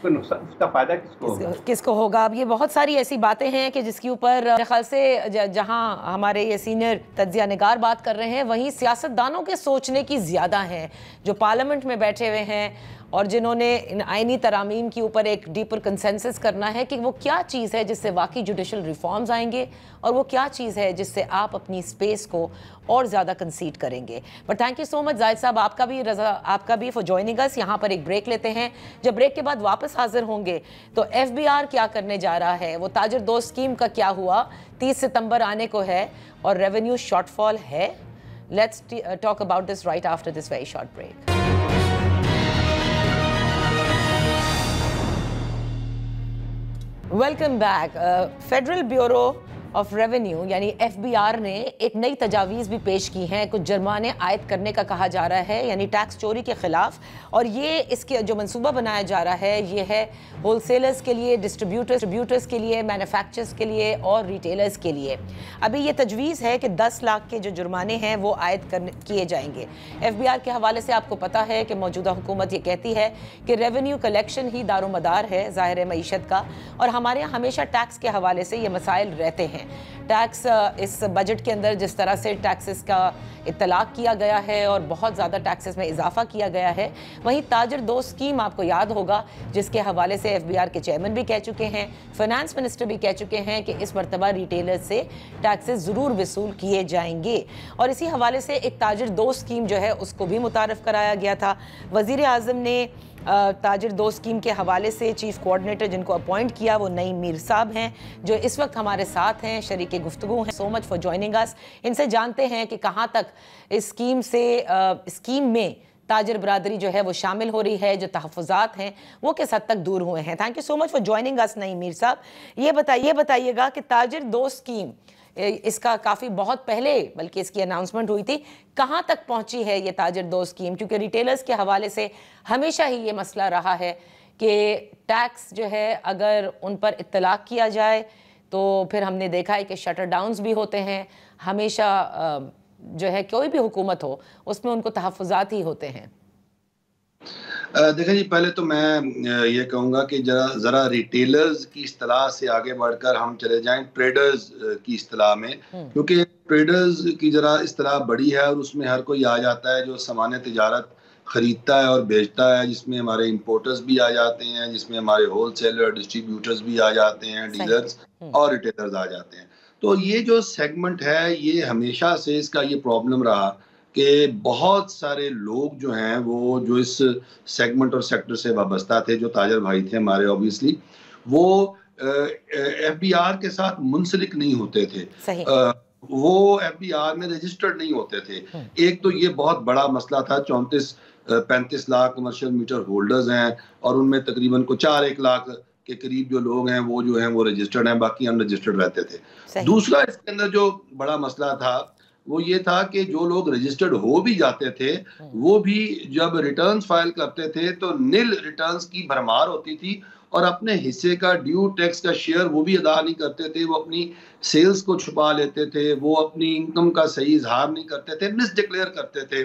उसका फायदा किसको होगा। अब ये बहुत सारी ऐसी बातें हैं कि जिसके ऊपर मेरे ख्याल से जहां हमारे ये सीनियर तज्जिया निगार बात कर रहे हैं, वहीं सियासतदानों के सोचने की ज़्यादा हैं, जो पार्लियामेंट में बैठे हुए हैं और जिन्होंने इन आइनी तरामीम के ऊपर एक डीपर कंसेंसस करना है कि वो क्या चीज़ है जिससे वाकई जुडिशल रिफॉर्म्स आएंगे और वो क्या चीज़ है जिससे आप अपनी स्पेस को और ज़्यादा कंसीड करेंगे। But thank you so much Zahid साहब, आपका भी फॉर जॉइनिंग अस। यहाँ पर एक ब्रेक लेते हैं, जब ब्रेक के बाद वापस हाजिर होंगे तो FBR क्या करने जा रहा है, वो ताजर दोस्त स्कीम का क्या हुआ, 30 सितंबर आने को है और रेवेन्यू शॉर्टफॉल है। Let's talk about this right after this very short break. Welcome back. Federal bureau of revenue यानी FBR ने एक नई तजावीज़ भी पेश की हैं। कुछ जुर्माने आयद करने का कहा जा रहा है, यानी टैक्स चोरी के खिलाफ। और ये इसके जो मंसूबा बनाया जा रहा है ये है होलसेलर्स के लिए, डिस्ट्रीब्यूटर्स के लिए, मैन्युफैक्चरर्स के लिए और रिटेलर्स के लिए। अभी ये तजवीज़ है कि 10 लाख के जो जुर्माने हैं वो आयद किए जाएंगे। FBR के हवाले से आपको पता है कि मौजूदा हुकूमत ये कहती है कि रेवेन्यू कलेक्शन ही दारोमदार है ज़ाहिर मईशत का, और हमारे यहाँ हमेशा टैक्स के हवाले से ये मसाइल रहते हैं। टैक्स इस बजट के अंदर जिस तरह से टैक्सेस का इत्तलाक किया गया है और बहुत ज़्यादा टैक्सेस में इजाफा किया गया है, वहीं ताजर दोस्त स्कीम आपको याद होगा जिसके हवाले से FBR के चेयरमैन भी कह चुके हैं, फाइनेंस मिनिस्टर भी कह चुके हैं कि इस मरतबा रिटेलर से टैक्सेस ज़रूर वसूल किए जाएंगे। और इसी हवाले से एक ताजर दोस्त स्कीम जो है उसको भी मुतारफ़ कराया गया था। वज़ीर आज़म ने ताजर दोस्त स्कीम के हवाले से चीफ कोऑर्डिनेटर जिनको अपॉइंट किया वो नईम मीर साहब हैं, जो इस वक्त हमारे साथ हैं, शरीके गुफ्तगू हैं। So much for joining us. इनसे जानते हैं कि कहाँ तक इस स्कीम में ताजर बरादरी जो है वो शामिल हो रही है, जो तहफ़्फ़ुज़ात हैं वो किस हद तक दूर हुए हैं। Thank you so much for joining us Naeem Mir साहब। ये बताइएगा कि ताजर दोस्त स्कीम, इसका काफ़ी बहुत पहले बल्कि इसकी अनाउंसमेंट हुई थी, कहाँ तक पहुँची है ये ताजर दोस्त स्कीम? क्योंकि रिटेलर्स के हवाले से हमेशा ही ये मसला रहा है कि टैक्स जो है अगर उन पर इत्तलाक किया जाए तो फिर हमने देखा है कि शटर डाउन्स भी होते हैं। हमेशा जो है कोई भी हुकूमत हो उसमें उनको तहफ़्फ़ुज़ात ही होते हैं। देखिए जी, पहले तो मैं ये कहूँगा कि ज़रा रिटेलर्स की इस्तिलाह से आगे बढ़कर हम चले जाएं ट्रेडर्स की इस्तिलाह में, क्योंकि ट्रेडर्स की ज़रा इस्तिलाह बड़ी है और उसमें हर कोई आ जाता है जो सामान तिजारत ख़रीदता है और बेचता है, जिसमें हमारे इंपोर्टर्स भी आ जाते हैं, जिसमें हमारे होलसेलर डिस्ट्रीब्यूटर्स भी आ जाते हैं, डीलर्स और रिटेलर्स आ जाते हैं। तो ये जो सेगमेंट है ये हमेशा से इसका ये प्रॉब्लम रहा कि बहुत सारे लोग जो हैं वो जो इस सेगमेंट और सेक्टर से वाबस्ता थे, जो ताजर भाई थे हमारे, ऑब्वियसली वो FBR के साथ मुंसलिक नहीं होते थे, वो FBR में रजिस्टर्ड नहीं होते थे। एक तो ये बहुत बड़ा मसला था, 34-35 लाख कमर्शियल मीटर होल्डर्स हैं और उनमें तकरीबन को 4-1 लाख के करीब जो लोग हैं वो रजिस्टर्ड हैं, बाकी अनरजिस्टर्ड रहते थे। दूसरा इसके अंदर जो बड़ा मसला था वो ये था कि जो लोग रजिस्टर्ड हो भी जाते थे वो भी जब रिटर्न्स फाइल करते थे तो नील रिटर्न्स की भरमार होती थी और अपने हिस्से का ड्यू टैक्स का शेयर वो भी अदा नहीं करते थे, वो अपनी सेल्स को छुपा लेते थे, वो अपनी इनकम का सही इजहार नहीं करते थे, मिस डिक्लेयर करते थे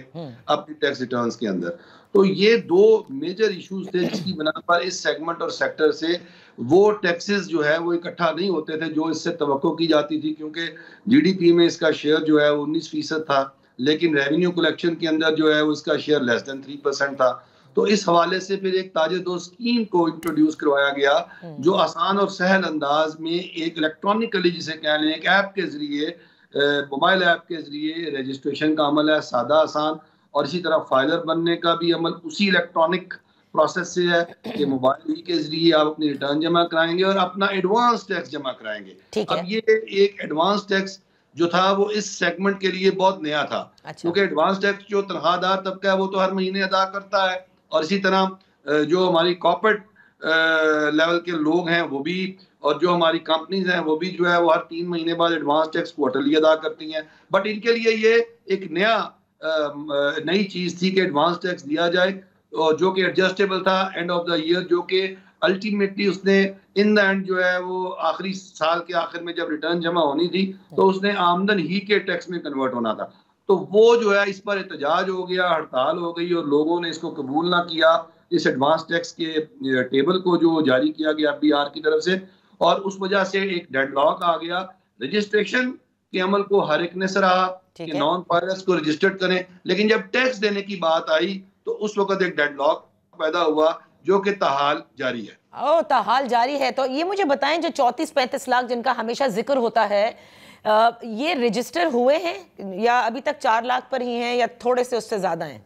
अपनी टैक्स रिटर्न्स के अंदर। तो ये दो मेजर इश्यूज थे जिसकी बिना पर इस सेगमेंट और सेक्टर से वो टैक्सेस जो है वो इकट्ठा नहीं होते थे जो इससे तवक्को की जाती थी, क्योंकि GDP में इसका शेयर जो है 19% था, लेकिन रेवेन्यू कलेक्शन के अंदर जो है उसका शेयर लेस देन 3% था। तो इस हवाले से फिर एक ताजे दोस्त स्कीम को इंट्रोड्यूस करवाया गया जो आसान और सहल अंदाज में एक इलेक्ट्रॉनिकली जिसे कह लें एक ऐप के जरिए, मोबाइल ऐप के जरिए रजिस्ट्रेशन का अमल है, सादा आसान, और इसी तरह फाइलर बनने का भी अमल उसी इलेक्ट्रॉनिक प्रोसेस से है कि मोबाइल के जरिए आप अपनी रिटर्न जमा कराएंगे और अपना एडवांस टैक्स जमा कराएंगे। अब ये एक एडवांस टैक्स जो था वो इस सेगमेंट के लिए बहुत नया था, क्योंकि एडवांस टैक्स जो तनख्वाहदार तबका है वो तो हर महीने अदा करता है, और इसी तरह जो हमारी कॉर्पोरेट लेवल के लोग हैं वो भी, और जो हमारी कंपनीज हैं वो भी जो है वो हर 3 महीने बाद एडवांस टैक्स क्वार्टरली अदा करती हैं। बट इनके लिए ये एक नई चीज थी कि एडवांस टैक्स दिया जाए और जो कि एडजस्टेबल था एंड ऑफ द ईयर, जो कि अल्टीमेटली उसने इन द एंड जो है वो आखिरी साल के आखिर में जब रिटर्न जमा होनी थी तो उसने आमदन ही के टैक्स में कन्वर्ट होना था। तो वो जो है इस पर एहतजाज हो गया, हड़ताल हो गई और लोगों ने इसको कबूल ना किया, इस एडवांस टैक्स के टेबल को जो जारी किया गया FBR की तरफ से, और उस वजह से एक डेडलॉक आ गया। रजिस्ट्रेशन के अमल को हर एक ने सराहा कि नॉन फाइलर्स को रजिस्टर्ड करें, लेकिन जब टैक्स देने की बात आई तो उस वक्त एक डेडलॉक पैदा हुआ जो कि ताहाल जारी है। ओ, ताहाल जारी है। तो ये मुझे बताएं, जो 34-35 लाख जिनका हमेशा जिक्र होता है, ये रजिस्टर हुए हैं या अभी तक 4 लाख पर ही हैं या थोड़े से उससे ज्यादा हैं?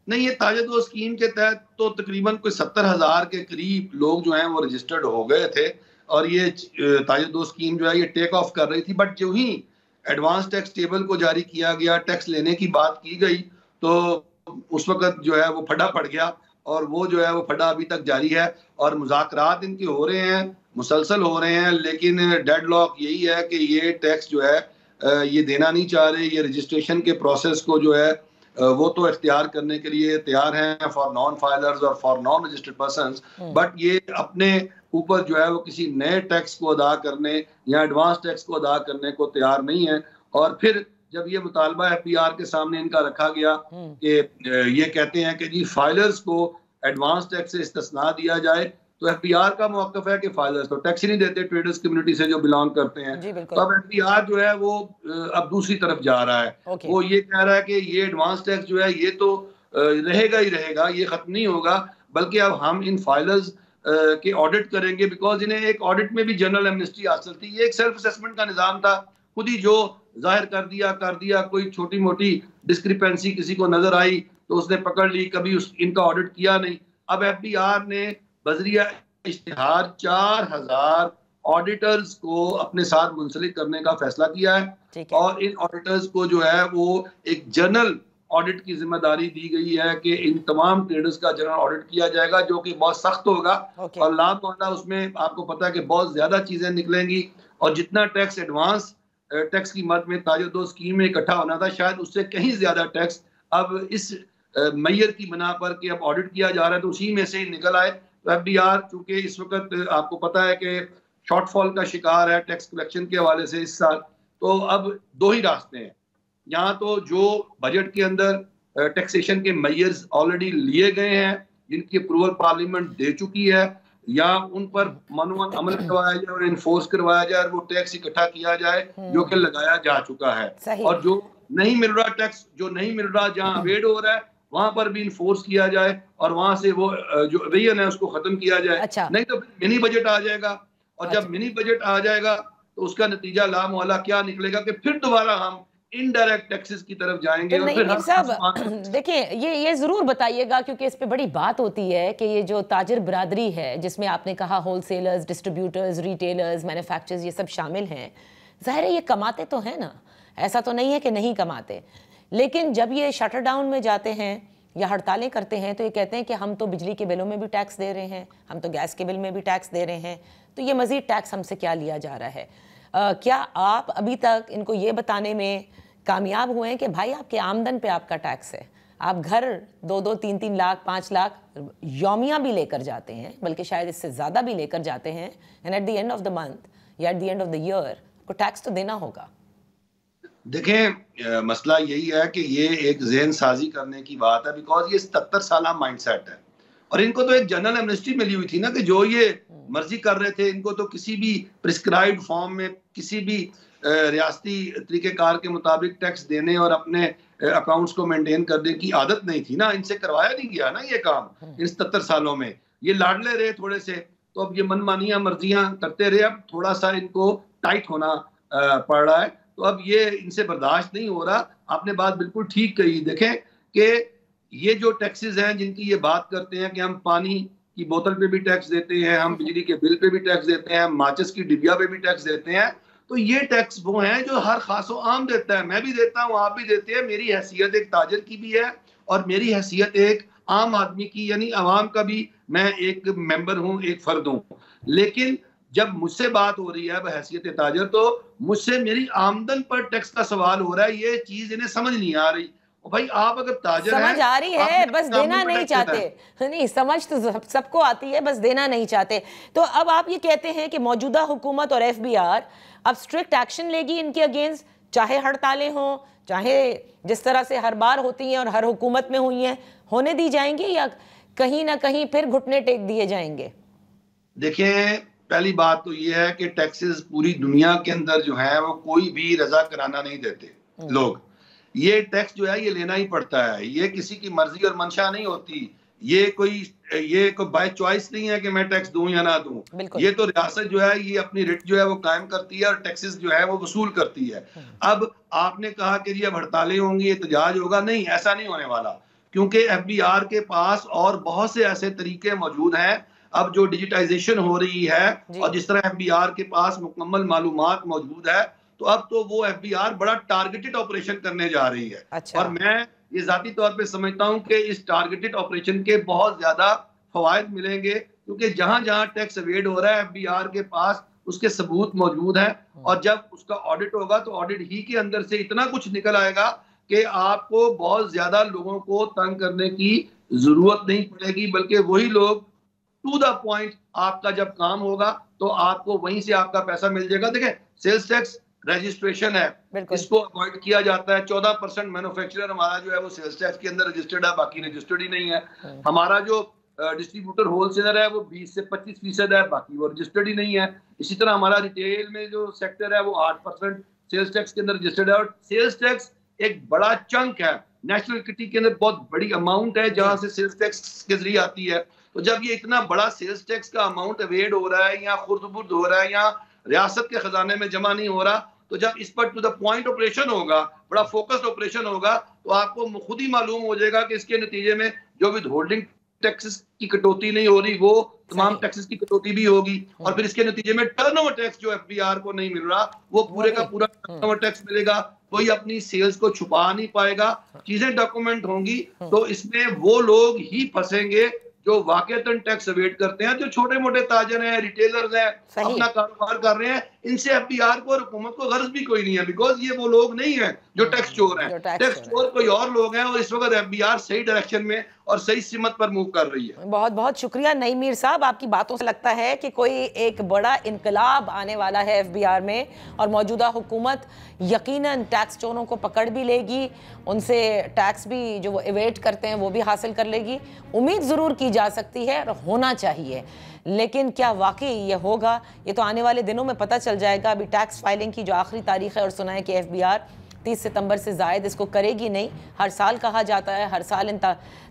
नहीं, ये ताजे दोस्त स्कीम के तहत तो तकरीबन कोई 70,000 के करीब लोग जो हैं वो रजिस्टर्ड हो गए थे और ये ताजे दोस्त स्कीम जो है ये टेक ऑफ कर रही थी। बट जो ही एडवांस टैक्स टेबल को जारी किया गया, टैक्स लेने की बात की गई, तो उस वक्त जो है वो फटा पड़ गया और वो जो है वो फटा अभी तक जारी है और मुज़ाकरात इनके हो रहे हैं, मुसलसल हो रहे हैं, लेकिन डेडलॉक यही है कि ये टैक्स जो है ये देना नहीं चाह रहे। ये रजिस्ट्रेशन के प्रोसेस को जो है वो तो इख्तियार करने के लिए तैयार हैं फॉर नॉन फाइलर्स और for non registered persons, but ये अपने ऊपर जो है वो किसी नए टैक्स को अदा करने या एडवांस टैक्स को अदा करने को तैयार नहीं है। और फिर जब ये मुतालबा FBR के सामने इनका रखा गया कि ये कहते हैं कि जी फाइलर्स को एडवांस टैक्स से इस्तिस्ना दिया जाए, तो FBR का मौक़िफ़ है कि फाइलर्स तो टैक्स ही नहीं देते ट्रेडर्स कम्युनिटी से जो बिलोंग करते हैं। तो अब FBR जो है वो अब दूसरी तरफ जा रहा है। वो ये कह रहा है कि ये एडवांस टैक्स जो है ये तो रहेगा ही रहेगा, ये खत्म नहीं होगा, बल्कि अब हम इन फाइलर्स के ऑडिट करेंगे, बिकॉज इन्हें एक ऑडिट में भी जनरल एमनेस्टी हासिल थी। ये एक सेल्फ असेसमेंट का निज़ाम था, खुद ही जो जाहिर कर दिया, कोई छोटी मोटी डिस्क्रिपेंसी किसी को नजर आई तो उसने पकड़ ली, कभी इनका ऑडिट किया नहीं। अब FBR ने बजरिया इश्तिहार 4,000 ऑडिटर्स को अपने साथ मुंसलिक करने का फैसला किया है और इन ऑडिटर्स को जो है वो एक जनरल ऑडिट की जिम्मेदारी दी गई है कि इन तमाम ट्रेडर्स का जनरल ऑडिट किया जाएगा, जो कि बहुत सख्त होगा और लामोहल्ला उसमें आपको पता है कि बहुत ज्यादा चीजें निकलेंगी और जितना टैक्स एडवांस टैक्स की मद में ताजे दो स्कीम में इकट्ठा होना था, शायद उससे कहीं ज्यादा टैक्स अब इस मैयर की बना पर कि अब ऑडिट किया जा रहा है तो उसी में से ही निकल आए। तो FBR चूंकि इस वक्त आपको पता है कि शॉर्टफॉल का शिकार है टैक्स कलेक्शन के हवाले से इस साल, तो अब दो ही रास्ते हैं। यहाँ तो जो बजट के अंदर टैक्सेशन के मेयर्स ऑलरेडी लिए गए हैं, जिनकी अप्रूवल पार्लियामेंट दे चुकी है, या उन पर मनोवन अमल करवाया जाए और इन्फोर्स करवाया जाए और वो टैक्स इकट्ठा किया जाए जो कि लगाया जा चुका है। और जो नहीं मिल रहा टैक्स, जो नहीं मिल रहा, जहाँ अवेड हो रहा है वहां पर भी इन्फोर्स किया जाए और वहां से वो जो अवेयन है उसको खत्म किया जाए। नहीं तो मिनी बजट आ जाएगा और जब मिनी बजट आ जाएगा तो उसका नतीजा लामोहल्ला क्या निकलेगा कि फिर दोबारा हम इनडायरेक्ट टैक्सेस की तरफ जाएंगे। और फिर साहब देखिए, ये जरूर बताइएगा क्योंकि इस पे बड़ी बात होती है कि ये जो ताजिर बरादरी है, जिसमें आपने कहा होलसेलर्स, डिस्ट्रीब्यूटर्स, रिटेलर्स, मैन्युफैक्चरर्स, ये सब शामिल हैं, जाहिर है ये कमाते तो हैं ना, ऐसा तो नहीं है कि नहीं कमाते, लेकिन जब ये शटर डाउन में जाते हैं या हड़तालें करते हैं तो ये कहते हैं कि हम तो बिजली के बिलों में भी टैक्स दे रहे हैं, हम तो गैस के बिल में भी टैक्स दे रहे हैं, तो ये मजीद टैक्स हमसे क्या लिया जा रहा है। क्या आप अभी तक इनको ये बताने में कामयाब हुए हैं कि भाई आपके आमदन पे आपका टैक्स है, आप घर 2-2, 3-3 लाख, 5 लाख यौमिया भी लेकर जाते हैं, बल्कि शायद इससे ज़्यादा भी लेकर जाते हैं, and at the end of the month या at the end of the year को टैक्स तो देना होगा। देखें, मसला यही है कि ये एक ज़हन साजी करने की बात है, बिकॉज ये 77 साला माइंडसेट है और इनको तो एक जनरल एमनेस्टी मिली हुई थी ना कि जो ये मर्जी कर रहे थे, इनको तो किसी भी प्रिस्क्राइब्ड फॉर्म में किसी भी रियासती तरीक़ेकार के मुताबिक टैक्स देने और अपने अकाउंट्स को मेंटेन करने की आदत नहीं थी ना, इनसे करवाया नहीं गया ना ये काम इन 77 सालों में। ये लाडले रहे थोड़े से, तो अब ये मनमानियां मर्जियां करते रहे, अब थोड़ा सा इनको टाइट होना पड़ रहा है, तो अब ये इनसे बर्दाश्त नहीं हो रहा। आपने बात बिल्कुल ठीक कही। देखें कि ये जो टैक्सेस हैं जिनकी ये बात करते हैं कि हम पानी की बोतल पे भी टैक्स देते हैं, हम बिजली के बिल पे भी टैक्स देते हैं, माचिस की डिबिया पे भी टैक्स देते हैं, तो ये टैक्स वो हैं जो हर खासो आम देता है, मैं भी देता हूँ, आप भी देते हैं। मेरी हैसियत एक ताजिर की भी है और मेरी हैसियत एक आम आदमी की यानी अवाम का भी मैं एक मेंबर हूँ, एक फर्द हूँ। लेकिन जब मुझसे बात हो रही है बहैसियत ताजिर, तो मुझसे मेरी आमदन पर टैक्स का सवाल हो रहा है, ये चीज इन्हें समझ नहीं आ रही। भाई आप अगर ताजिर हैं, समझ आ रही है, बस देना नहीं चाहते। नहीं, समझ तो सबको आती है, बस देना नहीं चाहते। तो अब आप ये कहते हैं कि मौजूदा हुकूमत और FBR अब स्ट्रिक्ट एक्शन लेगी इनके अगेंस्ट, चाहे हड़तालें हों, चाहे जिस तरह से हर बार होती हैं और हर हुकूमत में हुई हैं, होने दी जाएंगी या कहीं ना कहीं फिर घुटने टेक दिए जाएंगे? देखिए, पहली बात तो ये है कि टैक्सेस पूरी दुनिया के अंदर जो है वो कोई भी रजा कराना नहीं देते लोग। ये टैक्स जो है ये लेना ही पड़ता है, ये किसी की मर्जी और मंशा नहीं होती ये कोई बाय चॉइस नहीं है कि मैं टैक्स दूं या ना दूं। ये तो रियासत जो है ये अपनी रेट जो है वो कायम करती है और टैक्सेस जो है वो वसूल करती है। अब आपने कहा कि ये हड़तालें होंगी, एहतजाज होगा, नहीं, ऐसा नहीं होने वाला, क्योंकि एफबीआर के पास और बहुत से ऐसे तरीके मौजूद हैं। अब जो डिजिटाइजेशन हो रही है और जिस तरह एफबीआर के पास मुकम्मल मालूमात मौजूद है, तो अब तो वो एफबीआर बड़ा टारगेटेड ऑपरेशन करने जा रही है। अच्छा। और मैं ये जाती तौर पे समझता हूं कि इस टारगेटेड ऑपरेशन के बहुत ज्यादा फवायद मिलेंगे, क्योंकि जहां जहां टैक्स अवेड हो रहा है एफबीआर के पास उसके सबूत मौजूद है, और जब उसका ऑडिट होगा तो ऑडिट ही के अंदर से इतना कुछ निकल आएगा कि आपको बहुत ज्यादा लोगों को तंग करने की जरूरत नहीं पड़ेगी, बल्कि वही लोग टू द पॉइंट आपका जब काम होगा तो आपको वहीं से आपका पैसा मिल जाएगा। देखें, सेल्स टैक्स रजिस्ट्रेशन है, इसको अवॉइड किया जाता है। 14% मैन्युफैक्चरर हमारा जो है वो सेल्स टैक्स के अंदर रजिस्टर्ड है, बाकी रजिस्टर्ड ही नहीं है। हमारा जो डिस्ट्रीब्यूटर होलसेलर है वो 20 से 25% है, बाकी वो रजिस्टर्ड ही नहीं है। इसी तरह हमारा रिटेल में जो सेक्टर है वो 8% सेल्स टैक्स के अंदर रजिस्टर्ड है। और सेल्स टैक्स एक बड़ा चंक है, नेशनल इक्विटी के अंदर बहुत बड़ी अमाउंट है जहां से सेल्स टैक्स के जरिए आती है। तो जब ये इतना बड़ा सेल्स टैक्स का अमाउंट अवेड हो रहा है या खुर्द-बुर्द हो रहा है या रियासत के खजाने में जमा नहीं हो रहा, तो जब इस पर टू द पॉइंट ऑपरेशन होगा, बड़ा फोकस्ड ऑपरेशन होगा, तो आपको खुद ही मालूम हो जाएगा कि इसके नतीजे में जो विद होल्डिंग टैक्सेस की कटौती नहीं हो रही, वो तमाम टैक्सेस की कटौती भी होगी। और फिर इसके नतीजे में टर्नओवर टैक्स जो एफबीआर को नहीं मिल रहा, वो पूरे का पूरा टर्नओवर टैक्स मिलेगा। कोई अपनी सेल्स को छुपा नहीं पाएगा, चीजें डॉक्यूमेंट होंगी, तो इसमें वो लोग ही फंसेंगे जो वाकईतन टैक्स अवेड करते हैं। जो छोटे मोटे ताजर हैं, रिटेलर्स हैं, अपना कारोबार कर रहे हैं, इनसे एफबीआर को और हुकूमत को गर्ज भी कोई नहीं है, बिकॉज ये वो लोग नहीं हैं जो टैक्स चोर हैं। टैक्स चोर कोई और लोग हैं, और इस वक्त एफबीआर सही डायरेक्शन में और सही सिमत पर मूव कर रही है। बहुत बहुत शुक्रिया नईम मीर साहब, आपकी बातों से लगता है कि कोई एक बड़ा इनकलाब आने वाला है एफबीआर में, और मौजूदा हुकूमत यकीनन टैक्स चोरों को पकड़ भी लेगी, उनसे टैक्स भी जो वो एवेट करते हैं वो भी हासिल कर लेगी। उम्मीद ज़रूर की जा सकती है और होना चाहिए, लेकिन क्या वाकई ये होगा, ये तो आने वाले दिनों में पता चल जाएगा। अभी टैक्स फाइलिंग की जो आखिरी तारीख है, और सुना है कि एफबीआर 30 सितंबर से ज़ायद इसको करेगी नहीं। हर साल कहा जाता है, हर साल इन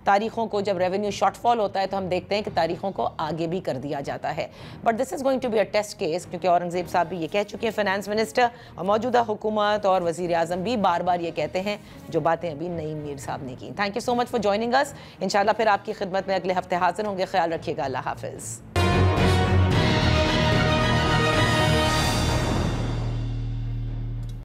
तारीखों को जब रेवेन्यू शॉर्टफॉल होता है तो हम देखते हैं कि तारीखों को आगे भी कर दिया जाता है। But this is going to be a test case, क्योंकि औरंगजेब साहब भी ये कह चुके हैं, फाइनेंस मिनिस्टर, और मौजूदा हुकूमत और वज़ीर आज़म भी बार बार ये कहते हैं जो बातें अभी नईम मीर साहब ने की। Thank you so much for joining us. इंशाल्लाह फिर आपकी खिदमत में अगले हफ्ते हाजिर होंगे। ख्याल रखिएगा। अल्लाह हाफिज़।